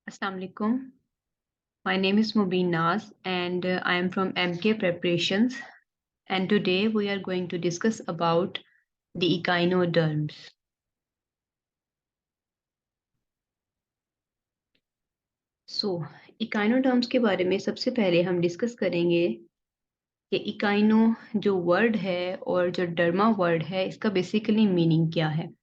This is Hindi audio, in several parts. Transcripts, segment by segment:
Assalamu alaikum. My name is Mubin Naz and I am from MK Preparations, and today we are going to discuss about the echinoderms. So, echinoderms के बारे में सबसे पहले हम डिस्कस करेंगे कि इकाइनो जो वर्ड है और जो डर्मा वर्ड है इसका बेसिकली मीनिंग क्या है।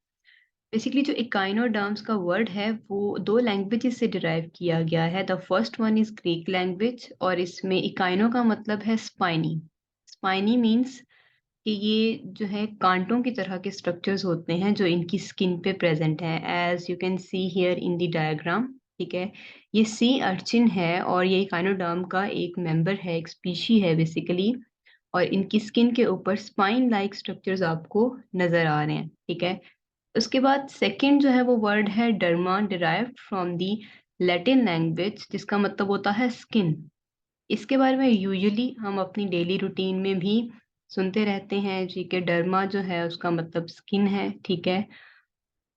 बेसिकली जो इकाइनोडर्म्स का वर्ड है वो दो लैंग्वेजेस से डिराइव किया गया है। The first one is Greek language और इसमें इकाइनो का मतलब है स्पाइनी। स्पाइनी मीन्स कि ये जो है कांटों की तरह के स्ट्रक्चर्स होते हैं जो इनकी स्किन पे प्रेजेंट हैं, as you can see here in the diagram. ठीक है, ये सी अर्चिन है और ये इकाइनोडर्म का एक मेंबर है, एक स्पीशी है बेसिकली। और इनकी स्किन के ऊपर स्पाइन लाइक स्ट्रक्चर्स आपको नजर आ रहे हैं। ठीक है, उसके बाद सेकंड जो है वो वर्ड है derma, derived from the Latin language, जिसका मतलब होता है स्किन। इसके बारे में यूजुअली हम अपनी डेली रूटीन में भी सुनते रहते हैं जी कि डर्मा जो है उसका मतलब स्किन है। ठीक है,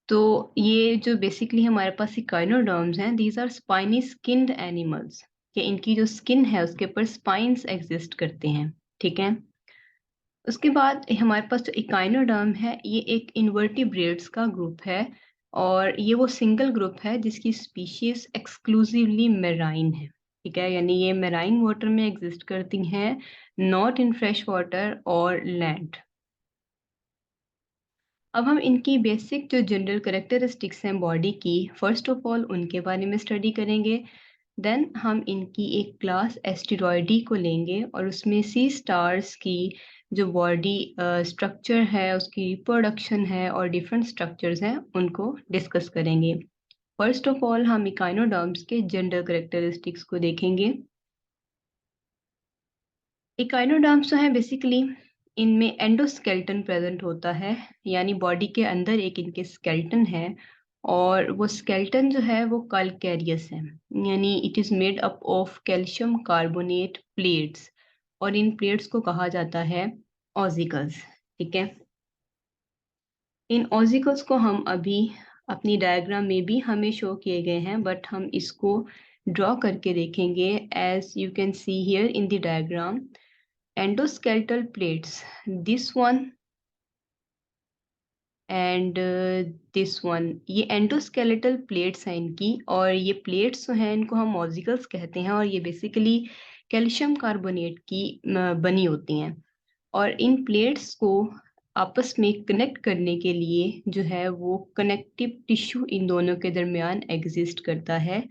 तो ये जो बेसिकली हमारे पास इकाइनोडर्म्स हैं, these are spiny skinned animals, कि इनकी जो स्किन है उसके ऊपर स्पाइंस एग्जिस्ट करते हैं। ठीक है, उसके बाद हमारे पास जो इकाइनोडर्म है ये एक इन्वर्टिब्रेट्स का ग्रुप है और ये वो सिंगल ग्रुप है जिसकी स्पीशीज एक्सक्लूसिवली मेराइन है। ठीक है, यानी ये मेराइन वाटर में एग्जिस्ट करती हैं, नॉट इन फ्रेश वाटर और लैंड। अब हम इनकी बेसिक जो जनरल करेक्टरिस्टिक्स हैं बॉडी की, फर्स्ट ऑफ ऑल उनके बारे में स्टडी करेंगे। देन हम इनकी एक क्लास एस्टेरॉयडी को लेंगे और उसमें सी स्टार्स की जो बॉडी स्ट्रक्चर है, उसकी रिप्रोडक्शन है और डिफरेंट स्ट्रक्चर्स हैं उनको डिस्कस करेंगे। फर्स्ट ऑफ ऑल हम इकाइनोडर्म्स के जनरल करेक्टरिस्टिक्स को देखेंगे। इकाइनोडर्म्स जो हैं बेसिकली इनमें एंडोस्केलेटन प्रेजेंट होता है, यानी बॉडी के अंदर एक इनके स्केलेटन है और वो स्केलेटन जो है वो कैलकेरियस है, यानी it is made up of calcium carbonate plates और इन प्लेट्स को कहा जाता है ऑजिकल्स। ठीक है, इन ऑजिकल्स को हम अभी अपनी डायग्राम में भी हमें शो किए गए हैं, बट हम इसको ड्रॉ करके देखेंगे। As you can see here in the diagram, endoskeletal plates, this one and this one, ये एंडोस्केलेटल प्लेट्स हैं इनकी, और ये प्लेट्स जो हैं इनको हम ऑजिकल्स कहते हैं और ये बेसिकली कैल्शियम कार्बोनेट की बनी होती हैं। और इन प्लेट्स को आपस में कनेक्ट करने के लिए जो है वो कनेक्टिव टिश्यू इन दोनों के दरमियान एग्जिस्ट करता है।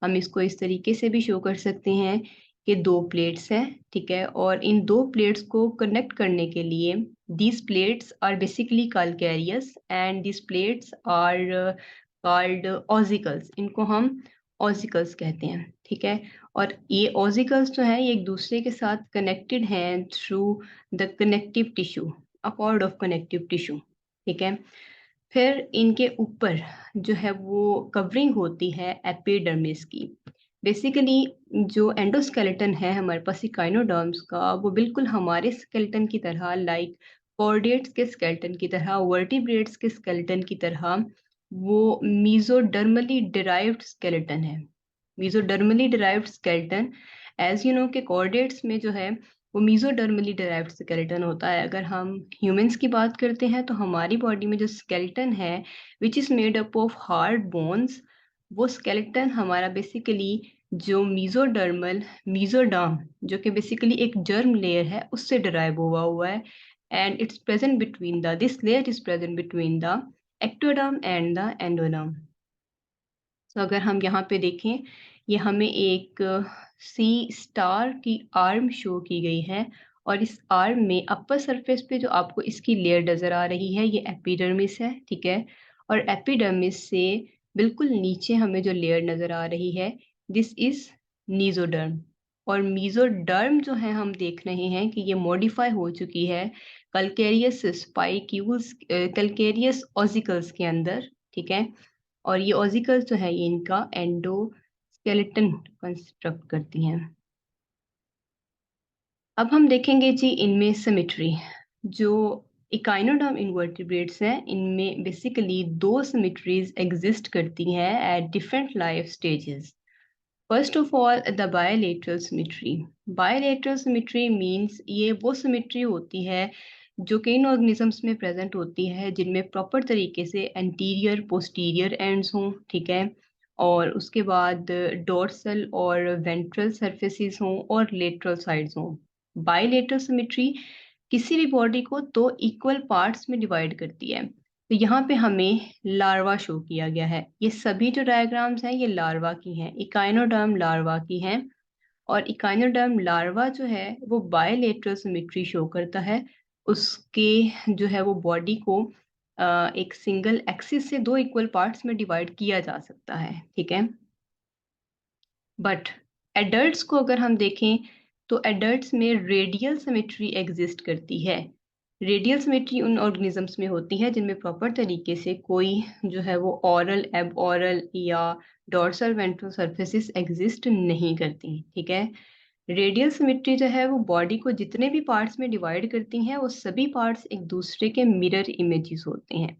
हम इसको इस तरीके से भी शो कर सकते हैं कि दो प्लेट्स हैं। ठीक है, और इन दो प्लेट्स को कनेक्ट करने के लिए these plates are basically calcareous and these plates are called ossicles, इनको हम ossicles कहते हैं। ठीक है, और ये ossicles जो है ये एक दूसरे के साथ कनेक्टेड हैं through the connective tissue, a cord of connective tissue. ठीक है, फिर इनके ऊपर जो है वो कवरिंग होती है एपिडर्मिस की। बेसिकली जो एंडोस्केलेटन है हमारे पास इकाइनोडर्म्स का, वो बिल्कुल हमारे स्केलेटन की तरह, लाइक कॉर्डेट्स के स्केलेटन की तरह, वर्टिब्रेट्स के स्केलेटन की तरह, वो मीजोडर्मली डिराइव्ड स्केलेटन है। Mesodermally derived skeleton, as you know कि कॉर्डेट्स में जो है वो मीजोडर्मली डिराइव्ड स्केलेटन होता है। अगर हम ह्यूमंस की बात करते हैं तो हमारी बॉडी में जो स्केलेटन है which is made up of hard bones, वो स्केलेटन हमारा बेसिकली जो मीजोडर्म जो कि बेसिकली एक जर्म लेयर है उससे डिराइव हुआ है, and it's present between the this layer is present between the ectoderm and the endoderm. तो अगर हम यहाँ पे देखें, ये हमें एक सी स्टार की आर्म शो की गई है और इस आर्म में अपर सरफेस पे जो आपको इसकी लेयर नज़र आ रही है ये एपिडर्मिस है। ठीक है, और एपिडर्मिस से बिल्कुल नीचे हमें जो लेयर नज़र आ रही है दिस इज मीजोडर्म। और मीजोडर्म जो है हम देख रहे हैं कि ये मॉडिफाई हो चुकी है कल्केरियस स्पाइक्यूल्स, कल्केरियस ऑसिकल्स के अंदर। ठीक है, और ये ऑजिकल्स जो है ये इनका एंडोस्केलेटन कंस्ट्रक्ट करती हैं। अब हम देखेंगे जी इनमें सिमेट्री। जो इकाइनोडर्म इन्वर्टिब्रेट्स हैं इनमें बेसिकली दो सिमेट्रीज एग्जिस्ट करती हैं at different life stages. First of all the bilateral symmetry. Bilateral symmetry means ये वो सिमेट्री होती है जो कई ऑर्गेनिजम्स में प्रेजेंट होती है, जिनमें प्रॉपर तरीके से एंटीरियर पोस्टीरियर एंड्स हों, ठीक है, और उसके बाद डोर्सल और वेंट्रल सरफेसेस हों और लेटरल साइड्स हों। बायलेटरल सिमेट्री किसी भी बॉडी को दो इक्वल पार्ट्स में डिवाइड करती है। तो यहाँ पे हमें लार्वा शो किया गया है। ये सभी जो डायग्राम्स हैं ये लार्वा की हैं, इकाइनोडर्म लार्वा की हैं। और इकाइनोडर्म लार्वा जो है वो बायलेटरल सिमेट्री शो करता है। उसके जो है वो बॉडी को एक सिंगल एक्सिस से दो इक्वल पार्ट्स में डिवाइड किया जा सकता है, ठीक है। बट एडल्ट्स को अगर हम देखें तो एडल्ट्स में रेडियल सिमेट्री एग्जिस्ट करती है। रेडियल सिमेट्री उन ऑर्गेनिजम्स में होती है जिनमें प्रॉपर तरीके से कोई जो है वो ऑरल एब ऑरल या डोर्सल वेंट्रल सरफेसेस एग्जिस्ट नहीं करती, ठीक है। रेडियल सिमेट्री जो है वो बॉडी को जितने भी पार्ट्स में डिवाइड करती हैं वो सभी पार्ट्स एक दूसरे के मिरर इमेजेस होते हैं।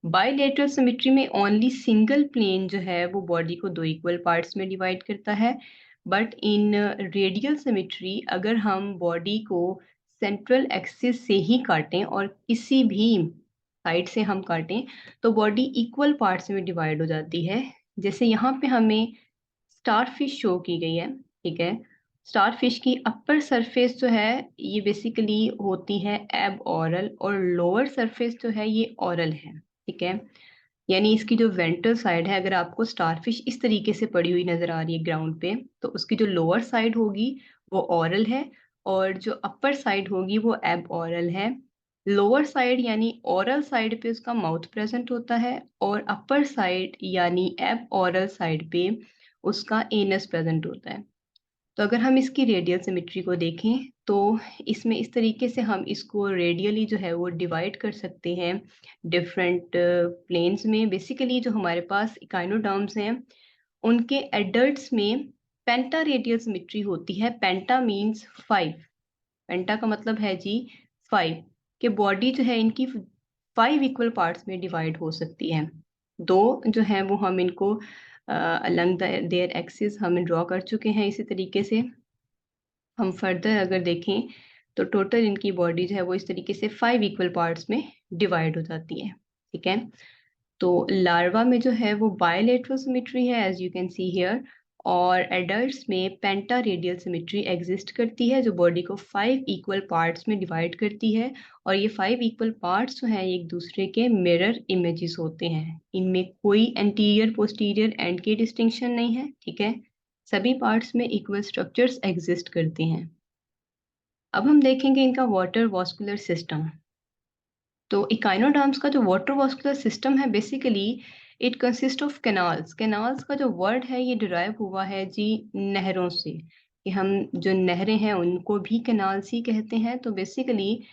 बायलेटरल सिमेट्री में ओनली सिंगल प्लेन जो है वो बॉडी को दो इक्वल पार्ट्स में डिवाइड करता है। बट इन रेडियल सिमेट्री अगर हम बॉडी को सेंट्रल एक्सिस से ही काटें और किसी भी साइड से हम काटें तो बॉडी इक्वल पार्ट्स में डिवाइड हो जाती है। जैसे यहाँ पे हमें स्टारफिश शो की गई है, ठीक है। स्टारफिश की अपर सरफेस जो है ये बेसिकली होती है एब ऑरल और लोअर सरफेस जो है ये ऑरल है, ठीक है। यानी इसकी जो वेंट्रल साइड है, अगर आपको स्टारफिश इस तरीके से पड़ी हुई नजर आ रही है ग्राउंड पे, तो उसकी जो लोअर साइड होगी वो ऑरल है और जो अपर साइड होगी वो एब ऑरल है। लोअर साइड यानी ओरल साइड पे उसका माउथ प्रेजेंट होता है और अपर साइड यानी एब ओरल साइड पे उसका एनस प्रेजेंट होता है। तो अगर हम इसकी रेडियल सिमेट्री को देखें तो इसमें इस तरीके से हम इसको रेडियली जो है वो डिवाइड कर सकते हैं डिफरेंट प्लेन्स में। बेसिकली जो हमारे पास इकाइनोडर्म्स हैं उनके एडल्ट्स में पेंटा रेडियल सिमेट्री होती है। पेंटा मीन्स 5। पेंटा का मतलब है जी 5, कि बॉडी जो है इनकी 5 इक्वल पार्ट्स में डिवाइड हो सकती है। दो जो है वो हम इनको अलंग देयर एक्सिस हम ड्रॉ कर चुके हैं। इसी तरीके से हम फर्दर अगर देखें तो टोटल इनकी बॉडी जो है वो इस तरीके से 5 इक्वल पार्ट्स में डिवाइड हो जाती है, ठीक है। तो लार्वा में जो है वो बायलेटरल सिमेट्री है as you can see here, और एडल्ट्स में पेंटा रेडियल सिमेट्री एग्जिस्ट करती है जो बॉडी को 5 इक्वल पार्ट्स में डिवाइड करती है। और ये 5 इक्वल पार्ट्स जो हैं एक दूसरे के मिरर इमेजेस होते हैं। इनमें कोई एंटीरियर पोस्टीरियर एंड की डिस्टिंक्शन नहीं है, ठीक है। सभी पार्ट्स में इक्वल स्ट्रक्चर्स एग्जिस्ट करते हैं। अब हम देखेंगे इनका वाटर वास्कुलर सिस्टम। तो इकाइनोडर्म्स का जो वाटर वास्कुलर सिस्टम है basically it consist of canals. Canals का जो वर्ड है ये डिराइव हुआ है जी नहरों से, कि हम जो नहरें हैं उनको भी कैनाल्स ही कहते हैं। तो बेसिकली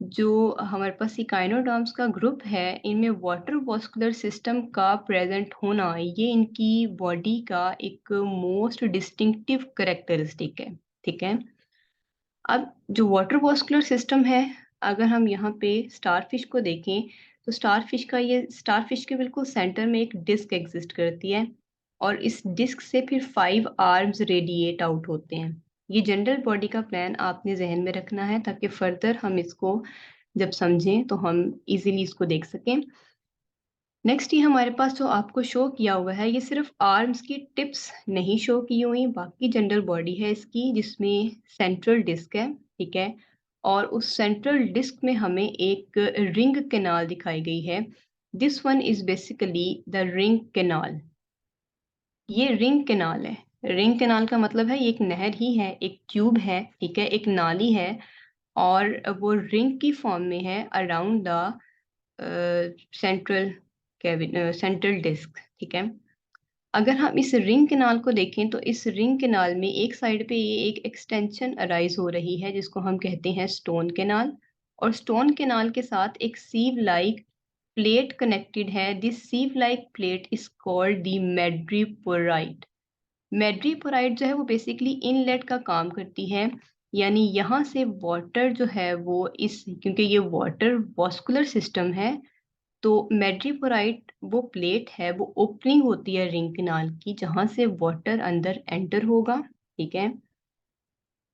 जो हमारे पास इकाइनोडर्म्स का ग्रुप है इनमें वाटर वास्कुलर सिस्टम का प्रेजेंट होना ये इनकी बॉडी का एक मोस्ट डिस्टिंक्टिव करेक्टरिस्टिक है, ठीक है। अब जो वाटर वास्कुलर सिस्टम है, अगर हम यहाँ पे स्टारफिश को देखें तो स्टारफिश के बिल्कुल सेंटर में एक डिस्क एग्जिस्ट करती है और इस डिस्क से फिर 5 आर्म्स रेडिएट आउट होते हैं। ये जनरल बॉडी का प्लान आपने जहन में रखना है ताकि फर्दर हम इसको जब समझें तो हम इजीली इसको देख सकें। नेक्स्ट ये हमारे पास जो आपको शो किया हुआ है ये सिर्फ आर्म्स की टिप्स नहीं शो की हुई, बाकी जनरल बॉडी है इसकी जिसमें सेंट्रल डिस्क है, ठीक है। और उस सेंट्रल डिस्क में हमें एक रिंग कैनाल दिखाई गई है। This one is basically the ring canal. ये रिंग कैनाल है। रिंग कैनाल का मतलब है ये एक नहर ही है, एक ट्यूब है, ठीक है, एक नाली है और वो रिंग की फॉर्म में है around the central central disc, ठीक है। अगर हम इस रिंग कैनाल को देखें तो इस रिंग कैनाल में एक साइड पे ये एक एक्सटेंशन अराइज हो रही है जिसको हम कहते हैं स्टोन कैनाल, और स्टोन कैनाल के साथ एक सीव लाइक प्लेट कनेक्टेड है। This sieve like plate is called the madreporite. Madreporite जो है वो बेसिकली इनलेट का काम करती है, यानी यहाँ से वाटर जो है वो इस, क्योंकि ये वाटर वास्कुलर सिस्टम है तो मैड्रीपोराइट वो प्लेट है, वो ओपनिंग होती है रिंग कैनाल की, जहां से वाटर अंदर एंटर होगा, ठीक है।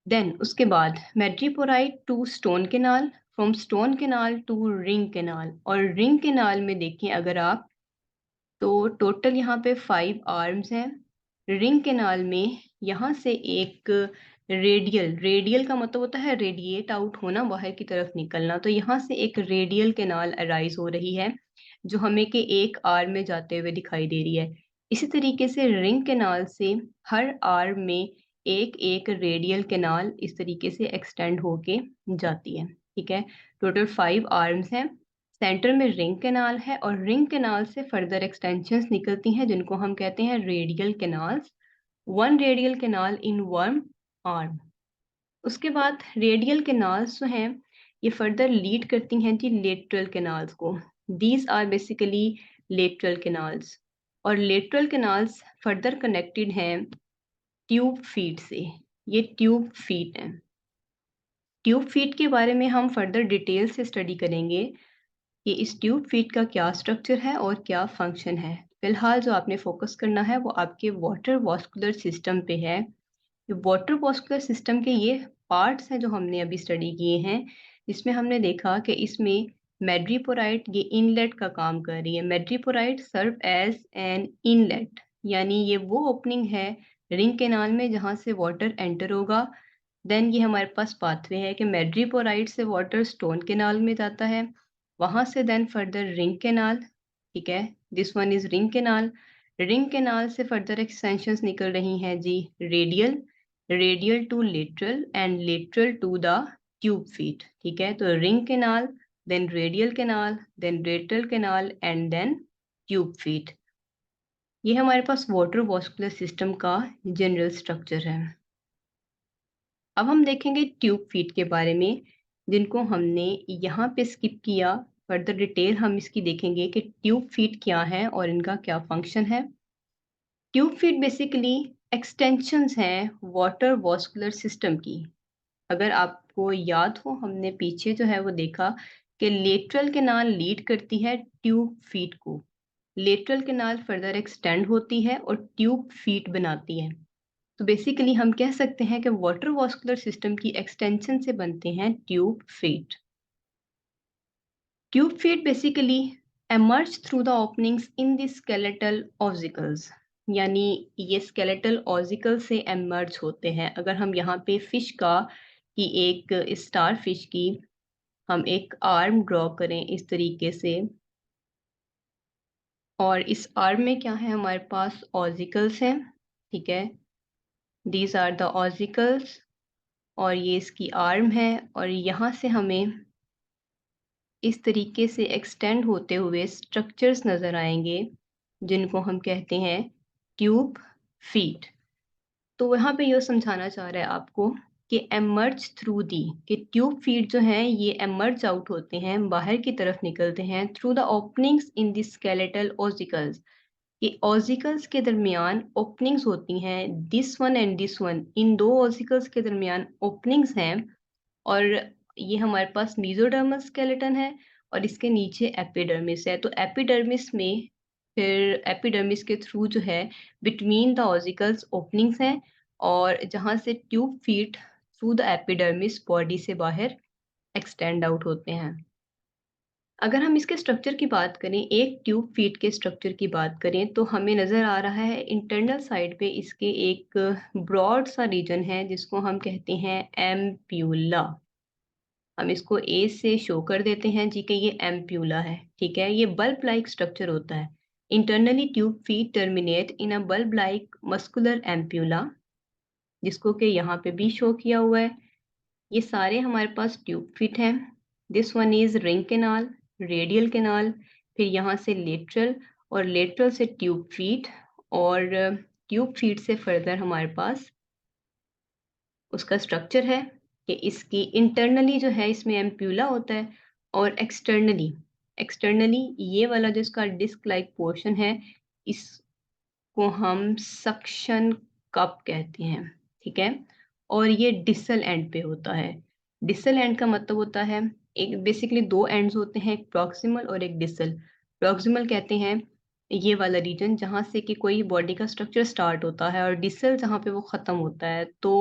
देन उसके बाद madreporite to stone canal, from stone canal to ring canal. और रिंग कैनाल में देखें अगर आप, तो टोटल यहाँ पे 5 आर्म्स हैं। रिंग कैनाल में यहाँ से एक रेडियल, रेडियल का मतलब होता है रेडिएट आउट होना, बाहर की तरफ निकलना, तो यहाँ से एक रेडियल कैनाल अराइज हो रही है जो हमें के एक आर्म में जाते हुए दिखाई दे रही है। इसी तरीके से रिंग कैनाल से हर आर्म में एक एक रेडियल कैनाल इस तरीके से एक्सटेंड होके जाती है, ठीक है। टोटल 5 आर्म्स हैं। सेंटर में रिंग कैनाल है और रिंग कैनाल से फर्दर एक्सटेंशंस निकलती हैं जिनको हम कहते हैं radial canals. One radial canal in one arm. उसके बाद रेडियल कैनाल्स जो हैं ये फर्दर लीड करती हैं जी लेटरल कैनाल्स को। These are basically lateral canals. और लेटरल कैनाल्स फर्दर कनेक्टेड हैं ट्यूब फीट से। ये ट्यूब फीट हैं। ट्यूब फीट के बारे में हम फर्दर डिटेल से स्टडी करेंगे कि इस ट्यूब फीट का क्या स्ट्रक्चर है और क्या फंक्शन है। फिलहाल जो आपने फोकस करना है वो आपके वाटर वास्कुलर सिस्टम पे है। ये वाटर वास्कुलर सिस्टम के ये पार्ट्स हैं जो हमने अभी स्टडी किए हैं, जिसमें हमने देखा कि इसमें मैड्रीपोराइट ये इनलेट का काम कर रही है। Madreporite serve as an inlet, यानी ये वो ओपनिंग है रिंग कैनाल में जहाँ से वाटर एंटर होगा। देन ये हमारे पास पाथवे है कि मैड्रीपोराइट से वाटर स्टोन कैनाल में जाता है, वहां से देन फर्दर रिंग कैनाल, ठीक है। This one is ring canal. Ring canal से फर्दर एक्सटेंशंस निकल रही हैं जी radial, radial to lateral and lateral to the tube feet, ठीक है। तो ring canal, then radial canal, then lateral canal and then tube feet. ये हमारे पास वाटर वास्कुलर सिस्टम का जनरल स्ट्रक्चर है। अब हम देखेंगे ट्यूब फीट के बारे में, जिनको हमने यहाँ पे स्किप किया। फर्दर डिटेल हम इसकी देखेंगे कि ट्यूब फीट क्या है और इनका क्या फंक्शन है। ट्यूब फीट बेसिकली एक्सटेंशंस हैं वाटर वास्कुलर सिस्टम की। अगर आपको याद हो, हमने पीछे जो है वो देखा कि लेटरल कैनाल लीड करती है ट्यूब फीट को। लेटरल कैनाल फर्दर एक्सटेंड होती है और ट्यूब फीट बनाती है। तो बेसिकली हम कह सकते हैं कि वाटर वास्कुलर सिस्टम की एक्सटेंशन से बनते हैं tube feet. Tube feet basically emerge through the openings in the skeletal ossicles, यानी ये skeletal ossicle से emerge होते हैं। अगर हम यहाँ पे फिश का की एक स्टार फिश की हम एक आर्म ड्रॉ करें इस तरीके से, और इस आर्म में क्या है हमारे पास ossicles हैं, ठीक है। दीज आर द ossicles और ये इसकी आर्म है, और यहाँ से हमें इस तरीके से एक्सटेंड होते हुए स्ट्रक्चर्स नज़र आएंगे जिनको हम कहते हैं ट्यूब फीट। तो वहाँ पे ये समझाना चाह रहा है आपको कि एमर्ज थ्रू दी, कि ट्यूब फीट जो हैं ये एमर्ज आउट होते हैं, बाहर की तरफ निकलते हैं through the openings in the skeletal ossicles. ये ओसिकल्स के दरमियान ओपनिंग्स होती हैं, this one and this one, इन दो ओसिकल्स के दरमियान ओपनिंग्स हैं। और ये हमारे पास मेसोडर्मल स्केलेटन है और इसके नीचे एपिडर्मिस है। तो एपिडर्मिस में फिर एपिडर्मिस के थ्रू जो है बिटवीन द ऑसिकल्स ओपनिंग्स हैं, और जहाँ से tube feet through the epidermis body से बाहर एक्सटेंड आउट होते हैं। अगर हम इसके स्ट्रक्चर की बात करें, एक ट्यूब फीट के स्ट्रक्चर की बात करें, तो हमें नज़र आ रहा है इंटरनल साइड पे इसके एक ब्रॉड सा रीजन है जिसको हम कहते हैं एम्प्यूला। हम इसको ए से शो कर देते हैं जी कि ये एम्प्यूला है, ठीक है। ये बल्ब लाइक स्ट्रक्चर होता है। इंटरनली ट्यूब फीट टर्मिनेट इन अ बल्ब लाइक मस्कुलर एम्प्यूला, जिसको कि यहाँ पे भी शो किया हुआ है। ये सारे हमारे पास ट्यूब फीट हैं। This one is ring canal, radial canal, फिर यहाँ से लेटरल, और लेटरल से ट्यूब फीट, और ट्यूब फीट से फर्दर हमारे पास उसका स्ट्रक्चर है कि इसकी इंटरनली जो है इसमें एम्प्यूला होता है, और एक्सटर्नली, एक्सटर्नली ये वाला जो इसका डिस्क लाइक पोर्शन है इसको हम सक्शन कप कहते हैं, ठीक है। और ये डिसल एंड पे होता है। डिसल एंड का मतलब होता है, एक बेसिकली दो एंड्स होते हैं, एक प्रॉक्सिमल और एक डिसल। प्रॉक्सिमल कहते हैं ये वाला रीजन जहाँ से कि कोई बॉडी का स्ट्रक्चर स्टार्ट होता है और डिसल जहाँ पे वो ख़त्म होता है। तो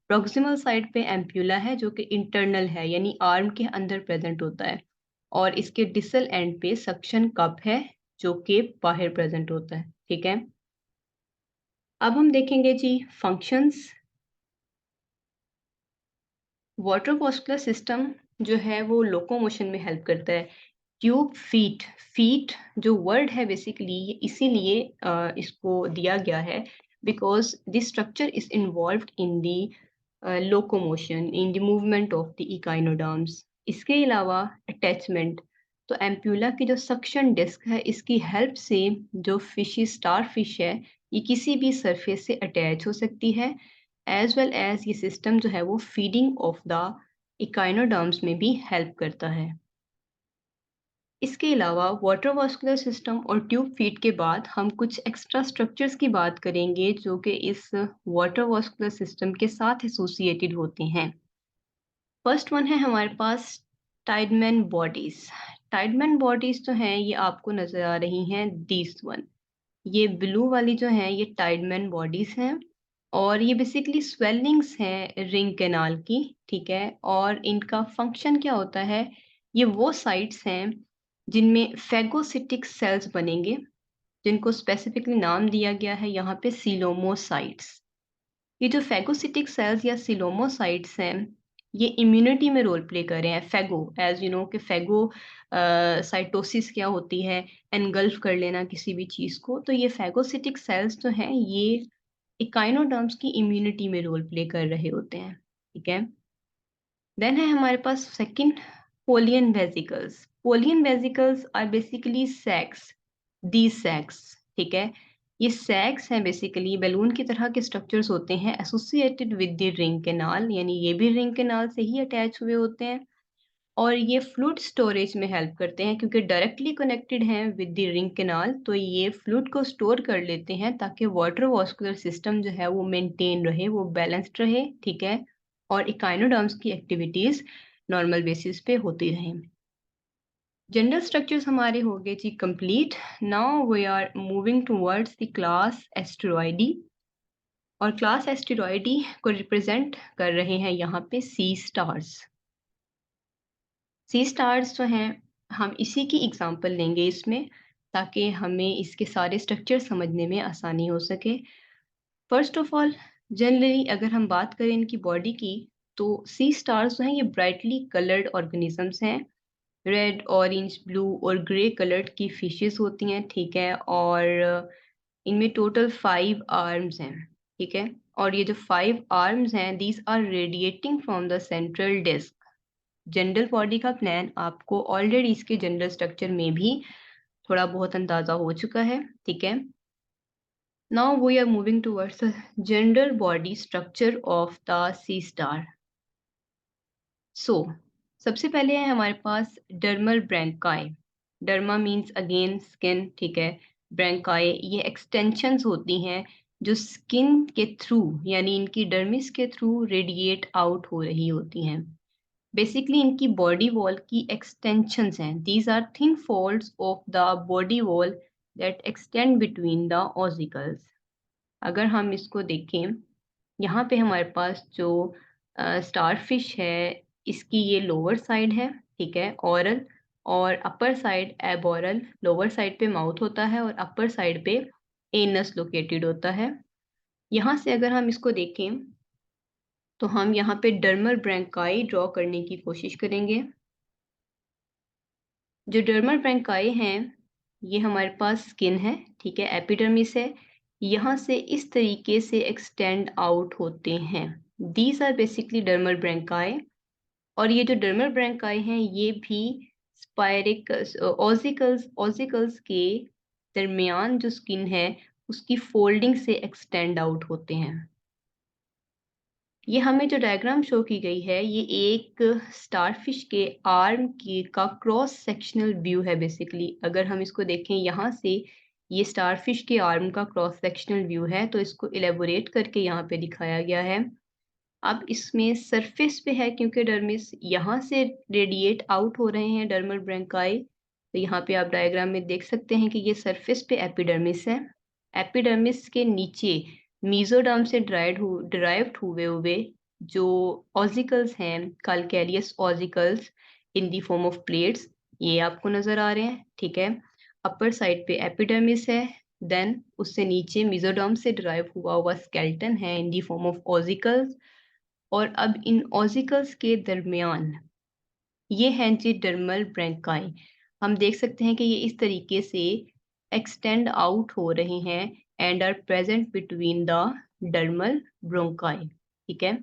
प्रॉक्सिमल साइड पे एम्प्यूला है जो कि इंटरनल है यानी आर्म के अंदर प्रेज़ेंट होता है और इसके डिसल एंड पे सक्शन कप है जो कि बाहर प्रेज़ेंट होता है, ठीक है? अब हम देखेंगे जी फंक्शंस। वाटर वास्कुलर सिस्टम जो है वो लोकोमोशन में हेल्प करता है। ट्यूब फीट, फीट जो वर्ड है बेसिकली ये इसीलिए इसको दिया गया है because this structure is involved in the locomotion, in the movement of the echinoderms. इसके अलावा अटैचमेंट, तो एम्प्यूला की जो सक्शन डिस्क है इसकी हेल्प से जो फिशेस स्टार फिश है ये किसी भी सरफेस से अटैच हो सकती है एज वेल एज ये सिस्टम जो है वो फीडिंग ऑफ द इकाइनोडर्म्स में भी हेल्प करता है। इसके अलावा वाटर वास्कुलर सिस्टम और ट्यूब फीड के बाद हम कुछ एक्स्ट्रा स्ट्रक्चर्स की बात करेंगे जो कि इस वाटर वास्कुलर सिस्टम के साथ एसोसिएटेड होते हैं। फर्स्ट वन है हमारे पास टाइडमैन बॉडीज। टाइडमैन बॉडीज जो हैं ये आपको नजर आ रही हैं दिस वन। ये ब्लू वाली जो हैं ये टाइडमैन बॉडीज हैं और ये बेसिकली स्वेलिंग्स हैं रिंग कैनाल की, ठीक है? और इनका फंक्शन क्या होता है, ये वो साइट्स हैं जिनमें फेगोसिटिक सेल्स बनेंगे जिनको स्पेसिफिकली नाम दिया गया है यहाँ पे सीलोमोसाइट्स। ये जो फेगोसिटिक सेल्स या सीलोमोसाइट्स हैं ये इम्यूनिटी में रोल प्ले कर रहे हैं। फेगो एज यू नो कि फेगो साइटोसिस क्या होती है, एनगल्फ कर लेना किसी भी चीज को। तो ये फेगोसिटिक सेल्स जो हैं ये इकाइनोडर्म्स की इम्यूनिटी में रोल प्ले कर रहे होते हैं, ठीक है? देन है हमारे पास second polian vesicles. Polian vesicles are basically sacs, these sacs, ठीक है? ये सैक्स हैं बेसिकली बैलून की तरह के स्ट्रक्चर्स होते हैं associated with the ring canal, यानी ये भी रिंग कैनाल से ही अटैच हुए होते हैं और ये फ्लूइड स्टोरेज में हेल्प करते हैं क्योंकि डायरेक्टली कनेक्टेड हैं विद द रिंग कैनाल। तो ये फ्लूइड को स्टोर कर लेते हैं ताकि वाटर वास्कुलर सिस्टम जो है वो मेंटेन रहे, वो बैलेंस्ड रहे, ठीक है? और इकाइनोडर्म्स की एक्टिविटीज नॉर्मल बेसिस पे होती रहें। जनरल स्ट्रक्चर्स हमारे हो गए जी complete. Now we are moving towards the class asteroidea और क्लास एस्टेरॉयडी को रिप्रेजेंट कर रहे हैं यहाँ पे सी स्टार्स। सी स्टार्स जो हैं हम इसी की एग्जांपल लेंगे इसमें ताकि हमें इसके सारे स्ट्रक्चर समझने में आसानी हो सके। फर्स्ट ऑफ ऑल जनरली अगर हम बात करें इनकी बॉडी की तो सी स्टार्स जो हैं ये ब्राइटली कलर्ड ऑर्गेनिजम्स हैं। रेड, ऑरेंज, ब्लू और ग्रे कलर्ड की फिशेस होती हैं, ठीक है? और इनमें टोटल 5 आर्म्स हैं, ठीक है? और ये जो 5 आर्म्स हैं these are radiating from the central disc. General body का प्लान आपको ऑलरेडी इसके जनरल स्ट्रक्चर में भी थोड़ा बहुत अंदाजा हो चुका है, ठीक है? Now we are moving towards the general body structure of the sea star. So सबसे पहले है हमारे पास dermal branchiae. Derma means again skin, ठीक है? ब्रैंकाई ये एक्सटेंशंस होती हैं जो स्किन के थ्रू यानी इनकी डर्मिस के थ्रू रेडिएट आउट हो रही होती हैं। बेसिकली इनकी बॉडी वॉल की एक्सटेंशंस हैं। These are thin folds of the body wall that extend between the ossicles. अगर हम इसको देखें यहाँ पे हमारे पास जो स्टार फिश है इसकी ये लोअर साइड है, ठीक है? ऑरल और upper side aboral. Lower side पे माउथ होता है और अपर साइड पे एनस लोकेटेड होता है। यहाँ से अगर हम इसको देखें तो हम यहाँ पे डर्मल ब्रैंकाई ड्रॉ करने की कोशिश करेंगे। जो डर्मल ब्रैंकाई हैं ये हमारे पास स्किन है, ठीक है? एपिडर्मिस है, यहाँ से इस तरीके से एक्सटेंड आउट होते हैं। These are basically dermal branchiae. और ये जो डर्मल ब्रैंकाई हैं ये भी स्पायरिक ऑसिकल्स ऑसिकल्स के दरमियान जो स्किन है उसकी फोल्डिंग से एक्सटेंड आउट होते हैं। ये हमें जो डायग्राम शो की गई है ये एक स्टारफिश के आर्म की का क्रॉस सेक्शनल व्यू है बेसिकली। अगर हम इसको देखें यहाँ से ये स्टारफिश के आर्म का क्रॉस सेक्शनल व्यू है तो इसको इलेबोरेट करके यहाँ पे दिखाया गया है। अब इसमें सरफेस पे है क्योंकि डर्मिस यहाँ से रेडिएट आउट हो रहे हैं डर्मल ब्रैंकाई तो यहाँ पे आप डायग्राम में देख सकते हैं कि ये सरफेस पे एपिडर्मिस है। एपिडर्मिस के नीचे मीजोडर्म से डिराइव्ड हुए हुए जो ऑजिकल्स हैं, calcareous ossicles in the form of plates, ये आपको नजर आ रहे हैं। ठीक है, अपर साइड पे एपिडर्मिस है, देन उससे नीचे मीजोडर्म से डिराइव हुआ हुआ स्केल्टन है in the form of ossicles. और अब इन ऑजिकल्स के दरमियान ये हैं जी डर्मल ब्रैंकाई। हम देख सकते हैं कि ये इस तरीके से एक्सटेंड आउट हो रहे हैं and are present between the dermal bronchi. ठीक है,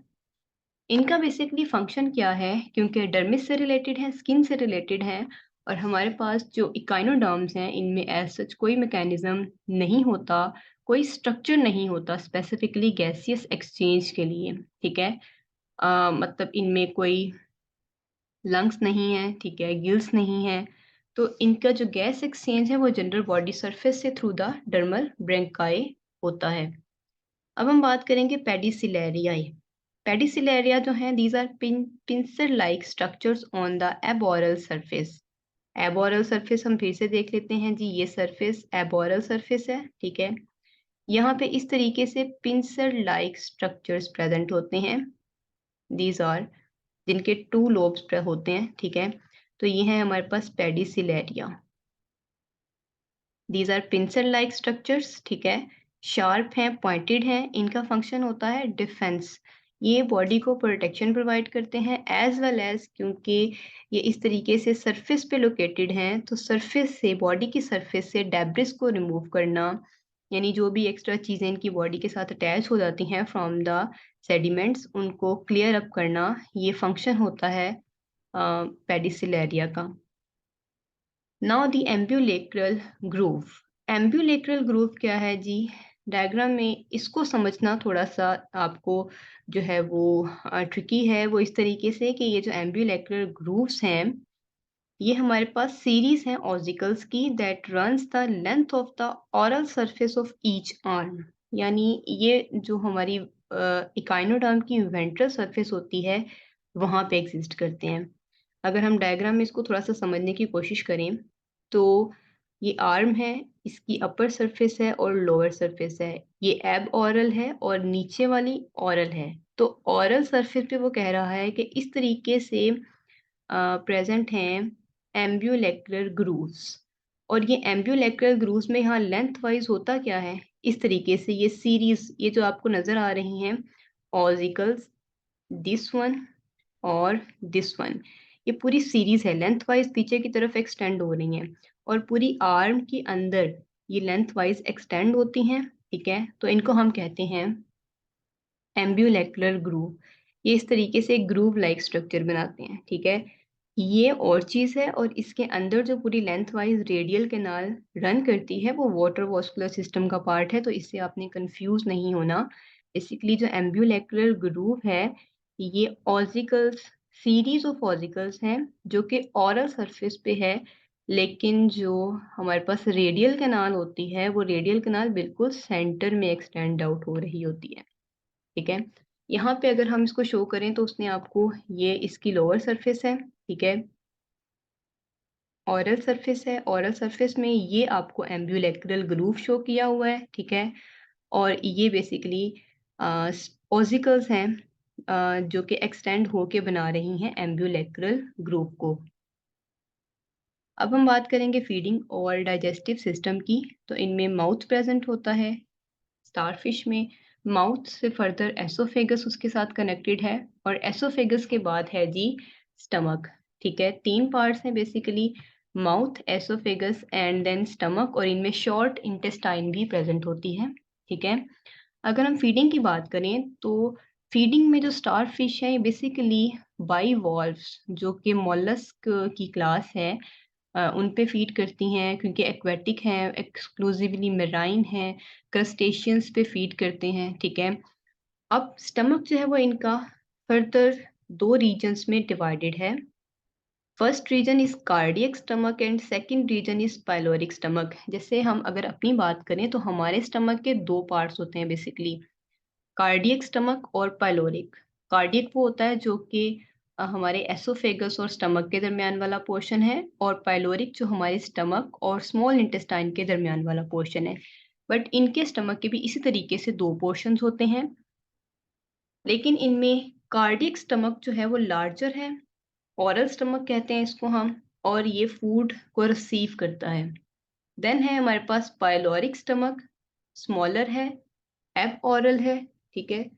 इनका बेसिकली फंक्शन क्या है, क्योंकि डर्मिस से रिलेटेड है, स्किन से रिलेटेड है, और हमारे पास जो इकाइनोडर्म्स हैं इनमें एज सच कोई मैकेनिज्म नहीं होता, कोई स्ट्रक्चर नहीं होता स्पेसिफिकली गैसियस एक्सचेंज के लिए। ठीक है, मतलब इनमें कोई लंग्स नहीं है, ठीक है, गिल्स नहीं है, तो इनका जो गैस एक्सचेंज है वो जनरल बॉडी सरफेस से थ्रू द डर्मल ब्रैंकाई होता है। अब हम बात करेंगे पेडिसिलेरियाई। पेडिसिलेरिया जो है, these are pincer like structures on the aboral surface. Aboral surface हम फिर से देख लेते हैं जी, ये सरफेस एबोरल सरफेस है। ठीक है, यहाँ पे इस तरीके से पिंसर लाइक स्ट्रक्चर्स प्रेजेंट होते हैं, दीज आर, जिनके 2 लोब्स होते हैं। ठीक है, तो ये है हमारे पास pedicellariae. These are pincer like structures. ठीक है, शार्प हैं, पॉइंटेड हैं, इनका फंक्शन होता है डिफेंस। ये बॉडी को प्रोटेक्शन प्रोवाइड करते हैं, एज वेल एज क्योंकि ये इस तरीके से सरफेस पे लोकेटेड हैं, तो सरफेस से, बॉडी की सरफेस से डेब्रिस को रिमूव करना, यानी जो भी एक्स्ट्रा चीज़ें इनकी बॉडी के साथ अटैच हो जाती हैं फ्रॉम द सेडिमेंट्स, उनको क्लियर अप करना, ये फंक्शन होता है पेडिसिलेरिया का। Now the ambulacral groove. Ambulacral groove क्या है जी, डायग्राम में इसको समझना थोड़ा सा आपको जो है वो ट्रिकी है। वो इस तरीके से कि ये जो एम्ब्यूलेक्रल ग्रूव्स हैं, ये हमारे पास सीरीज हैं ऑजिकल्स की that runs the length of the oral surface of each arm. यानी ये जो हमारी इकाइनोडर्म की वेंट्रल सरफेस होती है, वहां पे एग्जिस्ट करते हैं। अगर हम डायग्राम में इसको थोड़ा सा समझने की कोशिश करें, तो ये आर्म है, इसकी अपर सरफेस है और लोअर सरफेस है, ये एब ऑरल है और नीचे वाली ऑरल है। तो ऑरल सरफेस पे वो कह रहा है कि इस तरीके से प्रेजेंट हैं एम्ब्यूलेक्रल ग्रूव्स। और ये एम्ब्यूलेक्रल ग्रूव्स में यहाँ लेंथ वाइज होता क्या है, इस तरीके से ये सीरीज, ये जो आपको नजर आ रही हैं ऑजिकल्स, दिस वन और दिस वन, ये पूरी सीरीज है, लेंथ वाइज पीछे की तरफ एक्सटेंड हो रही हैं, और पूरी आर्म के अंदर ये लेंथ वाइज एक्सटेंड होती हैं। ठीक है, तो इनको हम कहते हैं एम्ब्यूलेक्रल ग्रूव। ये इस तरीके से ग्रूव लाइक स्ट्रक्चर बनाते हैं। ठीक है, ये और चीज है, और इसके अंदर जो पूरी length wise radial canal run करती है वो वाटर वास्कुलर सिस्टम का पार्ट है, तो इससे आपने कंफ्यूज नहीं होना। बेसिकली जो एम्ब्यूलेक्रल ग्रूव है, ये ऑजिकल्स, सीरीज ऑफ ऑजिकल्स हैं जो कि ओरल सरफेस पे है, लेकिन जो हमारे पास रेडियल कैनाल होती है, वो रेडियल कैनाल बिल्कुल सेंटर में एक्सटेंड आउट हो रही होती है। ठीक है, यहाँ पे अगर हम इसको शो करें तो उसने आपको, ये इसकी लोअर सरफेस है। ठीक है, ओरल सरफेस है, ओरल सरफेस में ये आपको एम्ब्यूलेक्रल ग्रूव शो किया हुआ है। ठीक है, और ये बेसिकली ओजिकल्स हैं जो कि एक्सटेंड होके बना रही हैं एम्ब्यूलेक्रल ग्रूव को। अब हम बात करेंगे फीडिंग और डाइजेस्टिव सिस्टम की। तो इनमें माउथ प्रेजेंट होता है, स्टारफिश में माउथ से फर्दर एसोफेगस उसके साथ कनेक्टेड है, और एसोफेगस के बाद है जी स्टमक। ठीक है, 3 पार्ट्स हैं basically, mouth, oesophagus and then stomach, और इनमें शॉर्ट इंटेस्टाइन भी प्रेजेंट होती है। ठीक है, अगर हम फीडिंग की बात करें तो फीडिंग में जो स्टार फिश है, बेसिकली बाइवॉल्व्स जो कि मोलस्क की क्लास है, उन पे फीड करती हैं, क्योंकि एक्वेटिक हैं, एक्सक्लूसिवली मेराइन हैं, क्रस्टेशियंस पे फीड करते हैं। ठीक है, अब स्टमक जो है वो इनका फर्दर 2 रीजन्स में डिवाइडेड है। First region is cardiac stomach and second region is pyloric stomach. जैसे हम अगर अपनी बात करें तो हमारे स्टमक के 2 पार्ट्स होते हैं बेसिकली, कार्डियक स्टमक और पाइलोरिक। कार्डियक वो होता है जो कि हमारे एसोफेगस और स्टमक के दरमियान वाला पोर्शन है, और पाइलोरिक जो हमारे स्टमक और स्मॉल इंटेस्टाइन के दरमियान वाला पोर्शन है। बट इनके स्टमक के भी इसी तरीके से दो पोर्शंस होते हैं, लेकिन इनमें कार्डियक स्टमक जो है वो लार्जर है, ओरल स्टमक कहते हैं इसको हम, और ये फूड को रिसीव करता है। देन है हमारे पास पाइलोरिक स्टमक, स्मॉलर है, एब ओरल है, ठीक है,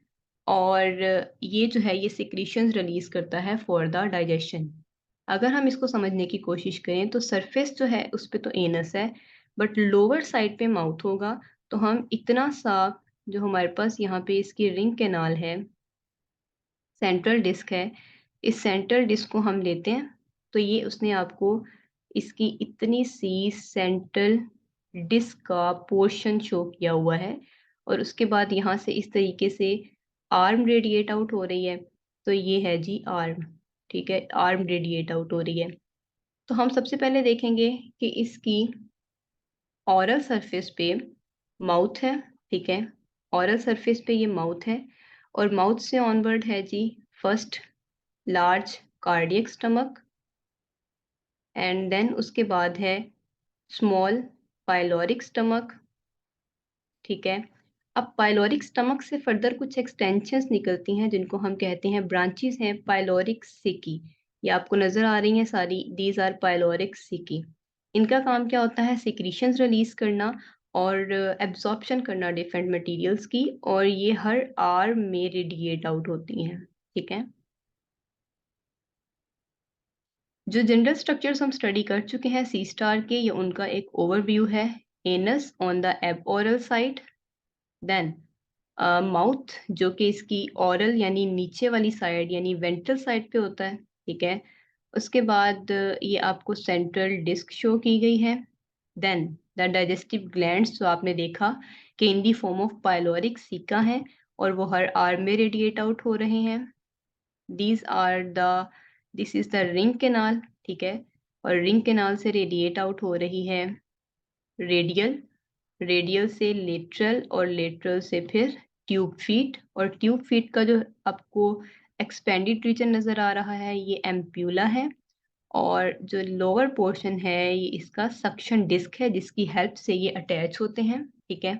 और ये जो है ये सिक्रीशंस रिलीज करता है फॉर द डाइजेशन। अगर हम इसको समझने की कोशिश करें तो सरफेस जो है उस पे तो एनस है, बट लोअर साइड पे माउथ होगा। तो हम इतना सा जो हमारे पास यहाँ पे इसकी रिंग कैनाल है, सेंट्रल डिस्क है, इस सेंट्रल डिस्क को हम लेते हैं, तो ये उसने आपको इसकी इतनी सी सेंट्रल डिस्क का पोर्शन शो किया हुआ है, और उसके बाद यहाँ से इस तरीके से आर्म रेडिएट आउट हो रही है। तो ये है जी आर्म, ठीक है, आर्म रेडिएट आउट हो रही है। तो हम सबसे पहले देखेंगे कि इसकी ऑरल सरफेस पे माउथ है, ठीक है, ऑरल सरफेस पे ये माउथ है, और माउथ से ऑनवर्ड है जी first large cardiac stomach, and then उसके बाद है स्मॉल पाइलोरिक स्टमक, ठीक है। अब पाइलोरिक स्टमक से फर्दर कुछ एक्सटेंशंस निकलती हैं जिनको हम कहते हैं ब्रांचेस हैं पाइलोरिक सिकी। ये आपको नजर आ रही हैं सारी, दीज आर पाइलोरिक सिकी। इनका काम क्या होता है? सिक्रीशंस रिलीज करना और एब्जॉर्प्शन करना डिफरेंट मटेरियल्स की, और ये हर आर्म में रेडिएट आउट होती हैं, ठीक है। जो जनरल स्ट्रक्चर्स हम स्टडी कर चुके हैं सी स्टार के, ये उनका एक ओवरव्यू है। Anus on the aboral side, then mouth जो कि इसकी ओरल यानी नीचे वाली साइड यानी वेंट्रल साइड पे होता है, ठीक है। उसके बाद ये आपको सेंट्रल डिस्क शो की गई है। देन द डाइजेस्टिव ग्लैंड्स जो आपने देखा कि in the form of pyloric caeca है, और वो हर आर्म में रेडिएट आउट हो रहे हैं। These are the this is the ring canal, ठीक है, और रिंग कैनाल से रेडिएट आउट हो रही है रेडियल, रेडियल से लेटरल, और लेटरल से फिर ट्यूब फीट, और ट्यूब फीट का जो आपको एक्सपेंडेड रीजन नजर आ रहा है ये एम्प्यूला है, और जो लोअर पोर्शन है ये इसका सक्शन डिस्क है जिसकी हेल्प से ये अटैच होते हैं, ठीक है।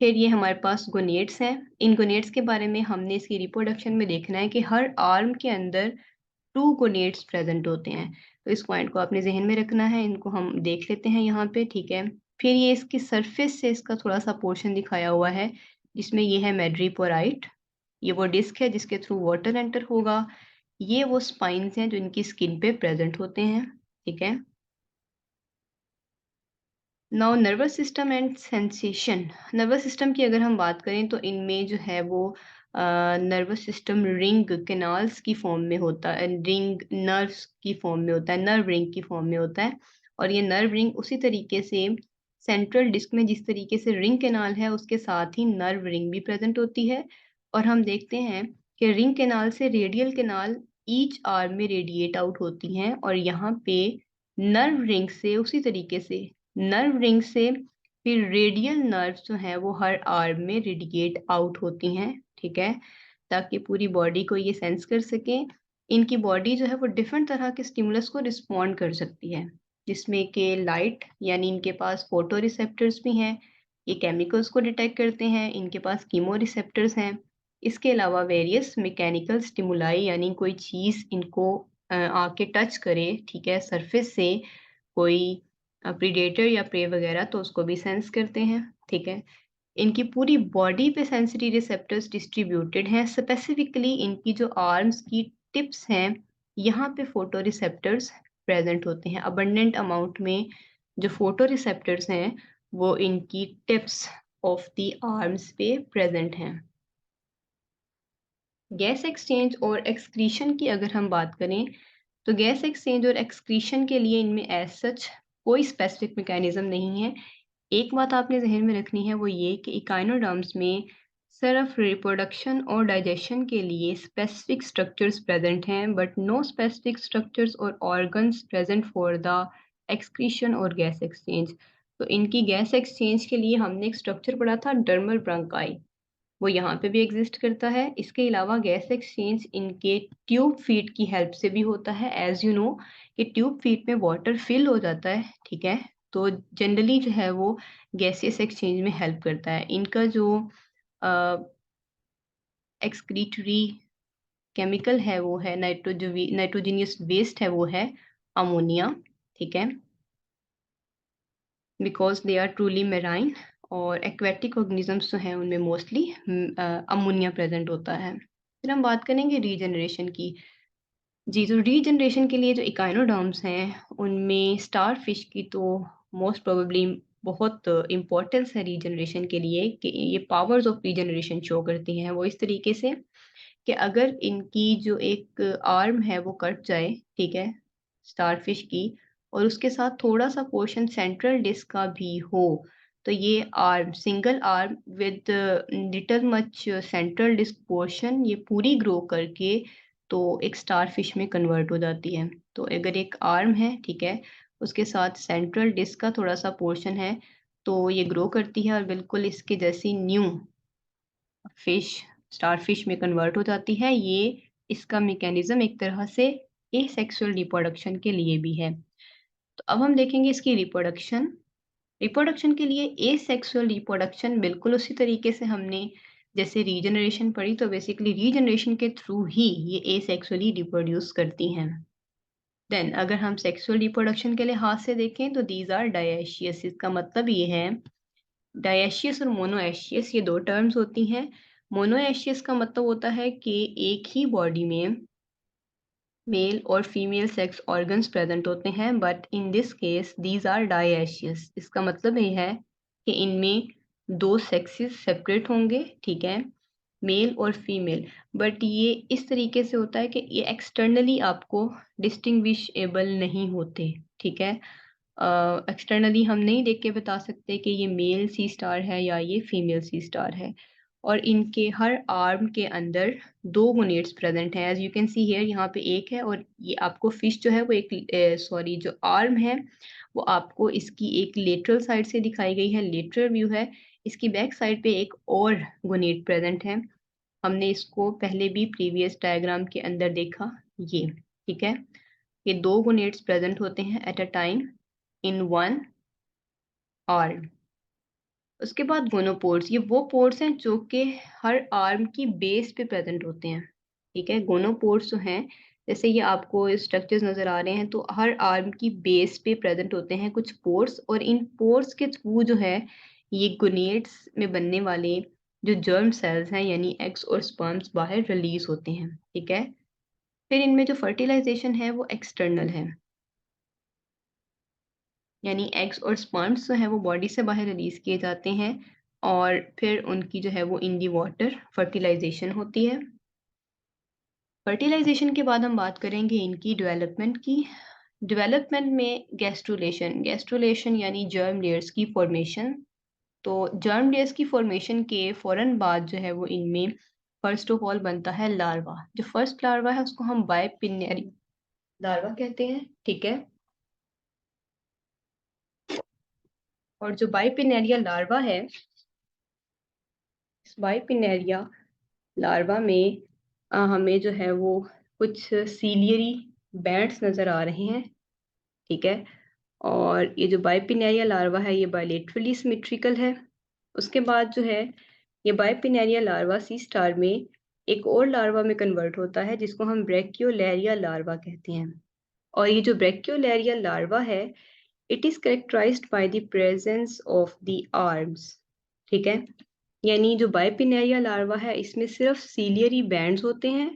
फिर ये हमारे पास गोनेट्स हैं। इन गोनेट्स के बारे में हमने इसकी रिप्रोडक्शन में देखना है कि हर आर्म के अंदर टू गोनेट्स प्रेजेंट होते हैं। तो इस पॉइंट को आपने जहन में रखना है, इनको हम देख लेते हैं यहाँ पे, ठीक है। फिर ये इसकी सरफेस से इसका थोड़ा सा पोर्शन दिखाया हुआ है जिसमें ये है मेड्रीपोराइट, ये वो डिस्क है जिसके थ्रू वाटर एंटर होगा। ये वो स्पाइन्स हैं जो इनकी स्किन पे प्रेजेंट होते हैं, ठीक है। Now nervous system and sensation. Nervous system की अगर हम बात करें तो इनमें जो है वो नर्वस सिस्टम रिंग कैनाल्स की फॉर्म में होता है, रिंग नर्व्स की फॉर्म में होता है, नर्व रिंग की फॉर्म में होता है। और ये नर्व रिंग उसी तरीके से सेंट्रल डिस्क में जिस तरीके से रिंग कैनाल है उसके साथ ही नर्व रिंग भी प्रेजेंट होती है। और हम देखते हैं कि रिंग कैनाल से रेडियल कैनाल ईच आर्म में रेडिएट आउट होती हैं, और यहाँ पे नर्व रिंग से उसी तरीके से नर्व रिंग से फिर रेडियल नर्व जो है वो हर आर्म में रेडिएट आउट होती हैं, ठीक है, ताकि पूरी बॉडी को ये सेंस कर सके। इनकी बॉडी जो है वो डिफरेंट तरह के स्टिमुलस को रिस्पॉन्ड कर सकती है, जिसमें कि लाइट यानी इनके पास फोटो रिसेप्टर्स भी हैं, ये केमिकल्स को डिटेक्ट करते हैं, इनके पास कीमो रिसेप्टर्स हैं। इसके अलावा वेरियस मैकेनिकल स्टिमुलाई यानी कोई चीज़ इनको आके टच करे, ठीक है, सरफेस से, कोई प्रीडेटर या प्रे वगैरह, तो उसको भी सेंस करते हैं, ठीक है। इनकी पूरी बॉडी पे सेंसिटिव रिसेप्टर्स डिस्ट्रीब्यूटेड हैं। स्पेसिफिकली इनकी जो आर्म्स की टिप्स हैं यहाँ पे फोटो रिसेप्टर्स प्रेजेंट होते हैं अबंडेंट अमाउंट में। जो फोटो रिसेप्टर्स हैं वो इनकी टिप्स ऑफ द आर्म्स पे प्रेजेंट हैं। गैस एक्सचेंज और एक्सक्रीशन की अगर हम बात करें तो गैस एक्सचेंज और एक्सक्रीशन के लिए इनमें एज सच कोई स्पेसिफिक मैकेनिज्म नहीं है। एक बात आपने जहन में रखनी है वो ये कि इकाइनोडर्म्स में सिर्फ रिप्रोडक्शन और डाइजेशन के लिए स्पेसिफिक स्ट्रक्चर्स प्रेजेंट हैं, बट नो स्पेसिफिक स्ट्रक्चर्स और organs present for the excretion और गैस एक्सचेंज। तो इनकी गैस एक्सचेंज के लिए हमने एक स्ट्रक्चर पढ़ा था, डर्मल ब्रंकाई। वो यहाँ पे भी एग्जिस्ट करता है। इसके अलावा गैस एक्सचेंज इनके ट्यूब फीट की हेल्प से भी होता है। एज यू नो कि ट्यूब फीट में वाटर फिल हो जाता है, ठीक है, तो जनरली जो है वो गैसियस एक्सचेंज में हेल्प करता है। इनका जो एक्सक्रीटरी केमिकल है वो है नाइट्रोजीनियस वेस्ट है वो है अमोनिया, ठीक है, because they are truly marine. और एक्वेटिक ऑर्गेनिजम्स जो हैं उनमें मोस्टली अमोनिया प्रेजेंट होता है। फिर हम बात करेंगे रीजनरेशन की। जी, तो रीजनरेशन के लिए जो इकाइनोडर्म्स हैं उनमें स्टार फिश की तो मोस्ट प्रोबेबली बहुत इम्पोर्टेंस है रीजनरेशन के लिए, कि ये पावर्स ऑफ रीजनरेशन शो करती हैं। वो इस तरीके से कि अगर इनकी जो एक आर्म है वो कट जाए, ठीक है, स्टारफिश की, और उसके साथ थोड़ा सा पोर्शन सेंट्रल डिस्क का भी हो, तो ये arm, single arm with little much central disc portion, ये पूरी ग्रो करके तो एक स्टारफिश में कन्वर्ट हो जाती है। तो अगर एक आर्म है, ठीक है, उसके साथ सेंट्रल डिस्क का थोड़ा सा पोर्शन है, तो ये ग्रो करती है और बिल्कुल इसके जैसी न्यू फिश, स्टारफिश में कन्वर्ट हो जाती है। ये इसका मैकेनिज्म एक तरह से एसेक्सुअल रिप्रोडक्शन के लिए भी है। तो अब हम देखेंगे इसकी रिप्रोडक्शन। रिप्रोडक्शन के लिए एसेक्सुअल रिप्रोडक्शन बिल्कुल उसी तरीके से हमने जैसे रीजनरेशन पढ़ी, तो बेसिकली रीजनरेशन के थ्रू ही ये एसेक्सुअली रिप्रोड्यूस करती हैं। देन अगर हम सेक्सुअल रिप्रोडक्शन के लिहाज से देखें तो दीज आर डायशियस। इसका मतलब ये है, डायशियस और मोनोएशियस ये दो टर्म्स होती हैं। मोनोएशियस का मतलब होता है कि एक ही बॉडी में मेल और फीमेल सेक्स ऑर्गन्स प्रेजेंट होते हैं, but in this case these are dioecious. इसका मतलब ये है कि इनमें दो सेक्सेस सेपरेट होंगे, ठीक है, मेल और फीमेल, बट ये इस तरीके से होता है कि ये एक्सटर्नली आपको डिस्टिंग्विशेबल नहीं होते, ठीक है। एक्सटर्नली हम नहीं देख के बता सकते कि ये मेल सी स्टार है या ये फीमेल सी स्टार है। और इनके हर आर्म के अंदर दो गोनेट्स प्रेजेंट हैं, as you can see here, यहाँ पे एक है, और ये आपको फिश जो है वो एक सॉरी जो आर्म है वो आपको इसकी एक लेटरल साइड से दिखाई गई है, लेटरल व्यू है। इसकी बैक साइड पे एक और गोनेट प्रेजेंट है। हमने इसको पहले भी प्रीवियस डायग्राम के अंदर देखा, ये, ठीक है, ये दो गोनेट्स प्रेजेंट होते हैं at a time in one arm. उसके बाद गोनोपोड्स, ये वो पोड्स हैं जो कि हर आर्म की बेस पे प्रेजेंट होते हैं, ठीक है। गोनोपोड्स जो हैं, जैसे ये आपको स्ट्रक्चर्स नजर आ रहे हैं, तो हर आर्म की बेस पे प्रेजेंट होते हैं कुछ पोर्स, और इन पोर्स के थ्रू जो है ये गोनेट्स में बनने वाले जो जर्म सेल्स हैं यानी एग्स और स्पर्म्स बाहर रिलीज होते हैं, ठीक है। फिर इनमें जो फर्टिलाइजेशन है वो एक्सटर्नल है, यानी एग्स और स्पर्म्स जो है वो बॉडी से बाहर रिलीज किए जाते हैं, और फिर उनकी जो है वो इन दी वाटर फर्टिलाइजेशन होती है। फर्टिलाइजेशन के बाद हम बात करेंगे इनकी डेवलपमेंट की। डेवलपमेंट में गैस्ट्रुलेशन, गैस्ट्रुलेशन यानी जर्म लेयर्स की फॉर्मेशन। तो जर्म लेयर्स की फॉर्मेशन के फौरन बाद जो है वो इनमें फर्स्ट ऑफ ऑल बनता है लार्वा। जो फर्स्ट लार्वा है उसको हम बाइपिनेरी लार्वा कहते हैं, ठीक है। और जो बाइपिनेरिया लार्वा है, इस बाइपिनेरिया लार्वा में हमें जो है वो कुछ सीलियरी बैंड्स नजर आ रहे हैं, ठीक है। और ये जो बाइपिनेरिया लार्वा है ये बायलेटरली सिमेट्रिकल है। उसके बाद जो है ये बाइपिनेरिया लार्वा सी स्टार में एक और लार्वा में कन्वर्ट होता है जिसको हम ब्रैक्योलेरिया लार्वा कहते हैं। और ये जो ब्रैक्योलेरिया लार्वा है, it is characterized by the presence of the arms, ठीक है। यानी जो बाइपिनेरिया लार्वा है इसमें सिर्फ सीलियरी बैंड्स होते हैं,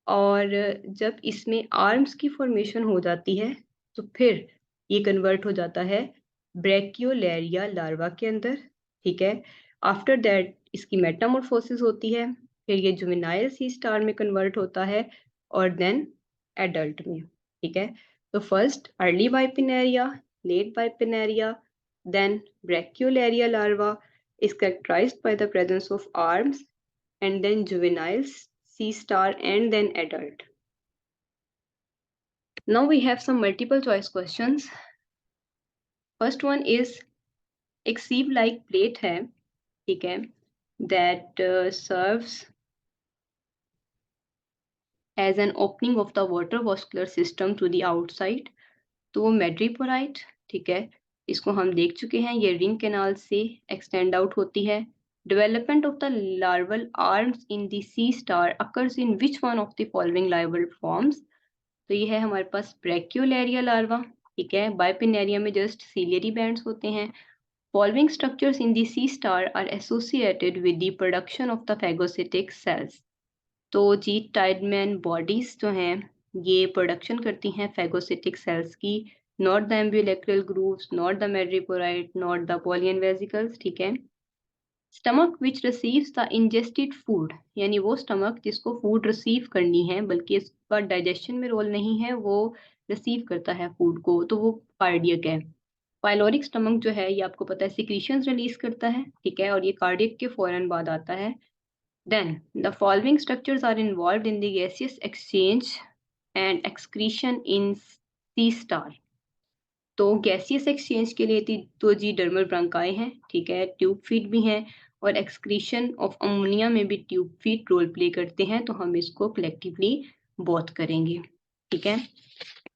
और जब इसमें आर्म्स की फॉर्मेशन हो जाती है तो फिर ये कन्वर्ट हो जाता है ब्रैक्योलेरिया लार्वा के अंदर, ठीक है। आफ्टर दैट इसकी मेटामॉर्फोसिस होती है, फिर ये जुवेनाइल सी स्टार में कन्वर्ट होता है, और देन एडल्ट में, ठीक है। तो first early bipinnaria, late bipinnaria, then brachiolaria larva is characterized by the presence of arms, and then juveniles, C star, and then adult. Now we have some multiple choice questions. First one is एक sieve like plate है, ठीक है, that serves as an opening of the water vascular system to the outside। तो वो मैड्रीपोराइट, ठीक है, इसको हम देख चुके हैं, ये रिंग कैनाल से एक्सटेंड आउट होती है। Development of the larval arms in the sea star occurs in which one of the following larval forms. तो ये है हमारे पास ब्रैक्योलेरिया लार्वा, ठीक है, बाइपिनेरिया में जस्ट सीलियरी बैंड्स होते हैं। Following structures in the sea star are associated with the production of the phagocytic cells. तो जी टाइडमैन बॉडीज जो हैं ये प्रोडक्शन करती हैं फैगोसिटिक सेल्स की, not the ambulacral grooves, not the madreporite, not the polian vesicles, ठीक है। Stomach which receives the ingested food, यानी वो स्टमक जिसको फूड रिसीव करनी है बल्कि इसका डाइजेशन में रोल नहीं है, वो रिसीव करता है फूड को, तो वो कार्डियक है। पाइलोरिक स्टमक जो है ये आपको पता है सिक्रीशंस रिलीज करता है, ठीक है, और ये कार्डियक के फौरन बाद आता है। Then, the following structures are involved in the gaseous exchange and excretion in sea star। तो गैसियस एक्सचेंज के लिए तो जी डर्मल ब्रांकाई हैं, ठीक है, ट्यूब फीट भी हैं, और एक्सक्रीशन ऑफ अमोनिया में भी ट्यूब फीट रोल प्ले करते हैं, तो हम इसको कलेक्टिवली बोथ करेंगे, ठीक है।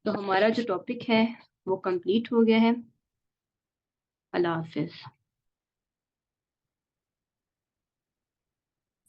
तो हमारा जो टॉपिक है वो कंप्लीट हो गया है। अल्लाह हाफिज।